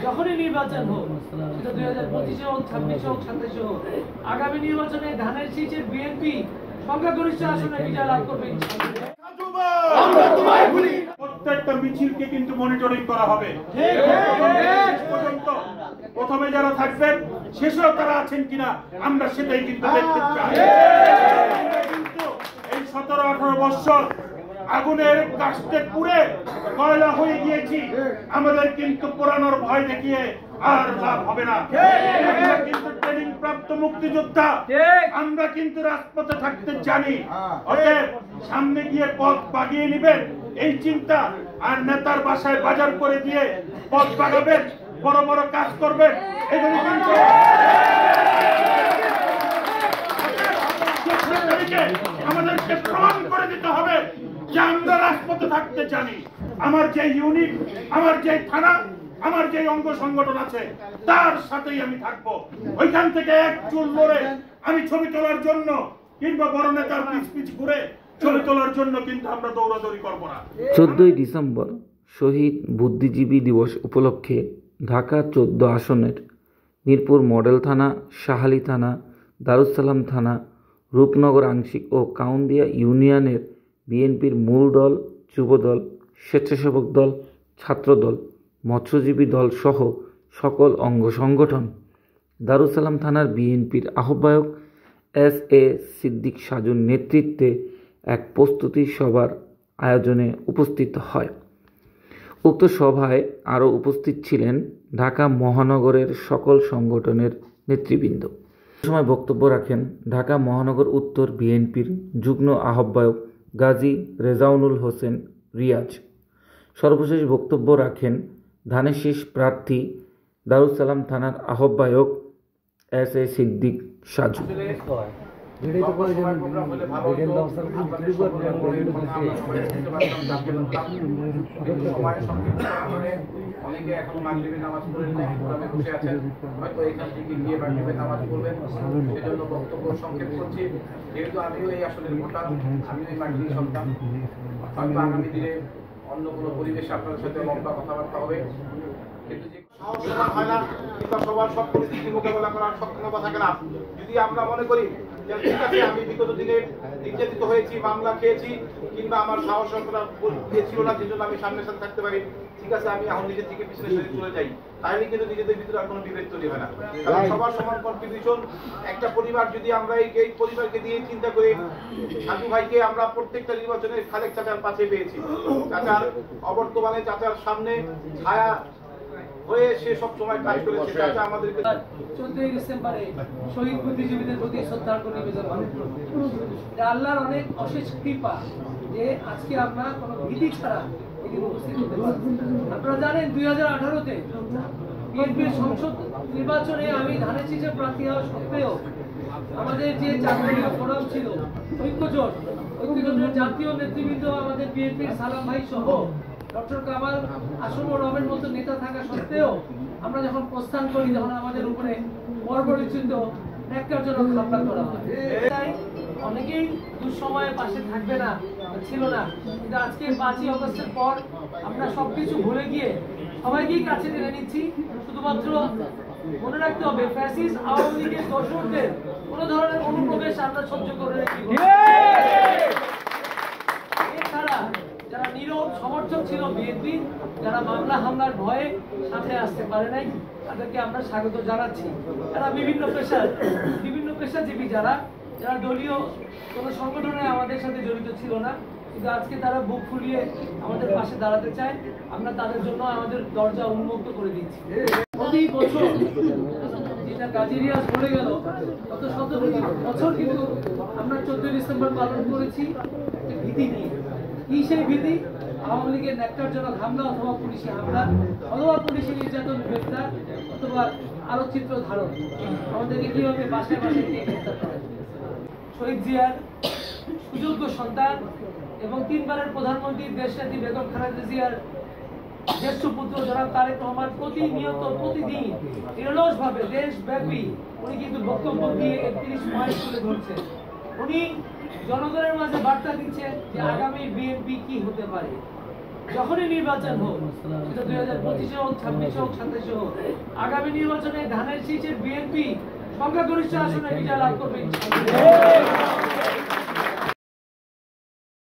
যখনই নির্বাচন হোক, সেটা 2025 হোক, 26 হোক, 27 হোক, আগামী নির্বাচনে ধানের শীষের বিএনপি সংখ্যাগরিষ্ঠ আসনে বিজয় লাভ করবে। প্রত্যেকটা মিছিলকে কিন্তু মনিটরিং করা হবে। প্রথমে যারা থাকবেন, শেষেও তারা আছেন কিনা আমরা সেটাই কিন্তু দেখতে চাই। এই 17-18 বছর আগুনের কাস্টে পুড়ে কয়লা হয়ে গিয়েছি, আমাদের কিন্তু পোড়ানোর ভয় দেখিয়ে আর লাভ হবে না। আমরা কিন্তু ট্রেনিং প্রাপ্ত মুক্তিযোদ্ধা, আমরা কিন্তু রাজপথে থাকতে জানি। অতএব সামনে গিয়ে পথ বাগিয়ে নেবেন এই চিন্তা, আর নেতার বাসায় বাজার করে দিয়ে পথ বাগাবেন, বড় বড় কাজ করবেন, এগুলো কিন্তু আমাদেরকে প্রমাণ করে দিতে হবে যে আমরা রাজপথে থাকতে জানি। আমার যে ইউনিট, আমার যে থানা, আমার যে অঙ্গ সংগঠন আছে, তার সাথেই আমি থাকবো। ওইখান থেকে এক চুল লড়ে আমি ছবি তোলার জন্য কিংবা বড় নেতার পিছ পিছ ঘুরে ছবি তোলার জন্য কিন্তু আমরা দৌড়াদৌড়ি করবো না। 14 ডিসেম্বর শহীদ বুদ্ধিজীবী দিবস উপলক্ষে ঢাকা 14 আসনের মিরপুর মডেল থানা, শাহালী থানা, দারুসালাম থানা, রূপনগর আংশিক ও কাউন্দিয়া ইউনিয়নের বিএনপির মূল দল, যুবদল, স্বেচ্ছাসেবক দল, ছাত্রদল, মৎস্যজীবী দল সহ সকল অঙ্গ সংগঠন, দারুসালাম থানার বিএনপির আহ্বায়ক এস.এ. সিদ্দিক সাজুর নেতৃত্বে এক প্রস্তুতি সভার আয়োজনে উপস্থিত হয়। উক্ত সভায় আরও উপস্থিত ছিলেন ঢাকা মহানগরের সকল সংগঠনের নেতৃবৃন্দ। সময় বক্তব্য রাখেন ঢাকা মহানগর উত্তর বিএনপির যুগ্ম আহ্বায়ক গাজী রেজাউনুল হোসেন রিয়াজ। সর্বশেষ বক্তব্য রাখেন ধানের শীষ প্রার্থী দারুসালাম থানার আহ্বায়ক এস.এ. সিদ্দিক সাজু। অনেকে এখন মাগরিবের নামাজ পড়েন নাই, কোরআনে বসে আছেন, হয়তো এখান থেকে গিয়ে মাগরিবের নামাজ পড়বেন। সেজন্য বক্তব্য সংক্ষেপ করছি। যেহেতু আমিও এই আসনের ভোটার, আমিও এই মাগরিবের সন্তান, হয়তো আগামী দিনে অন্য কোনো পরিবেশে আপনাদের সাথে লম্বা কথাবার্তা হবে, কিন্তু যে সাহস হয় না কিংবা সবার সব পরিস্থিতি মোকাবেলা করার সক্ষমতা থাকে না। যদি আমরা মনে করি যে ঠিক আছে, আমি বিগত দিনে নির্যাতিত হয়েছি, মামলা খেয়েছি, কিংবা আমার সাহসতা ছিল না, যেজন্য আমি সামনের সাথে থাকতে পারি, ঠিক আছে, আমি এখন নিজের থেকে পিছনে চলে যাই, তাহলে কিন্তু নিজেদের ভিতরে আর কোনো বিভেদ তৈরি হয় না। কারণ সবার সমান কন্ট্রিবিউশন। একটা পরিবার যদি আমরা এই পরিবারকে দিয়ে চিন্তা করি, সাধু ভাইকে আমরা প্রত্যেকটা নির্বাচনে খালেক চাচার পাশে পেয়েছি। চাচার অবর্তমানে চাচার সামনে ছায়া হয়ে সে সব সময় কাজ করেছে। চাচা আমাদেরকে 14 ডিসেম্বরে শহীদ বুদ্ধিজীবীদের প্রতি শ্রদ্ধার্ঘ নিবেদন করেন। আল্লাহর অনেক অশেষ কৃপা যে আজকে আমরা কোনো ভীতি ছাড়া এখানে উপস্থিত হতে পারছি। আপনারা জানেন 2018-তে বিএনপির সংসদ নির্বাচনে আমি ধানের শীষের প্রার্থী হওয়া সত্ত্বেও আমাদের যে জাতীয় ফোরাম ছিল, ঐক্যজোটের জাতীয় নেতৃবৃন্দ, আমাদের বিএনপির সালাম ভাই সহ ডক্টর কামাল আসম ও রবের মতো নেতা থাকা সত্ত্বেও আমরা যখন প্রস্থান করি, যখন আমাদের উপরে বর্বরচিত ন্যাক্কারজনক হামলা করা হয়, অনেকেই দুঃসময়ে পাশে থাকবে না, ছিল না, কিন্তু আজকে 5ই আগস্টের পর আমরা সবকিছু ভুলে গিয়ে সবাইকেই কাছে টেনে নিচ্ছি। শুধুমাত্র মনে রাখতে হবে, ফ্যাসিস্ট আওয়ামী লীগের দর্শকদের কোন ধরনের অনুপ্রবেশ আমরা সহ্য করে রাখি। এছাড়া যারা নীরব সমর্থক ছিল বিএনপি, যারা মামলা হামলার ভয়ে সামনে আসতে পারে নাই, তাদেরকে আমরা স্বাগত জানাচ্ছি। তারা বিভিন্ন পেশাজীবী, যারা দলীয় কোনো সংগঠনে আমাদের সাথে জড়িত ছিল না, কিন্তু আজকে তারা বুক ফুলিয়ে আমাদের পাশে দাঁড়াতে চায়। আমরা তাদের জন্য আমাদের দরজা উন্মুক্ত করে দিচ্ছি। প্রতি বছর যেটা গাজী রিয়াজ বলে গেল, গত 17 বছর কিন্তু আমরা 14 ডিসেম্বর পালন করেছি ভীতি নিয়ে। কি সেই ভীতি? আওয়ামী লীগের ন্যাক্কারজনক হামলা অথবা পুলিশি হামলা অথবা পুলিশি নির্যাতন, গ্রেফতার অথবা আলোকচিত্র ধারণ, আমাদেরকে কিভাবে বাসায় বাসায় নিয়ে গ্রেফতার করে। শহীদ জিয়ার সুযোগ্য সন্তান এবং 3বারের প্রধানমন্ত্রী দেশনেত্রী বেগম খালেদা জিয়ার জ্যেষ্ঠ পুত্র জনাব তারেক রহমান প্রতিদিন নিরলসভাবে দেশব্যাপী উনি কিন্তু বক্তব্য দিয়ে 31 পয়েন্ট তুলে ধরছেন। উনি জনগণের মাঝে বার্তা দিচ্ছেন যে আগামী বিএনপি কি হতে পারে। যখনই নির্বাচন হোক, সেটা 2025 হোক, 26 হোক, 27 হোক, আগামী নির্বাচনে ধানের শীষের বিএনপি সংখ্যাগরিষ্ঠ আসনে বিজয় লাভ করবে ইনশাআল্লাহ।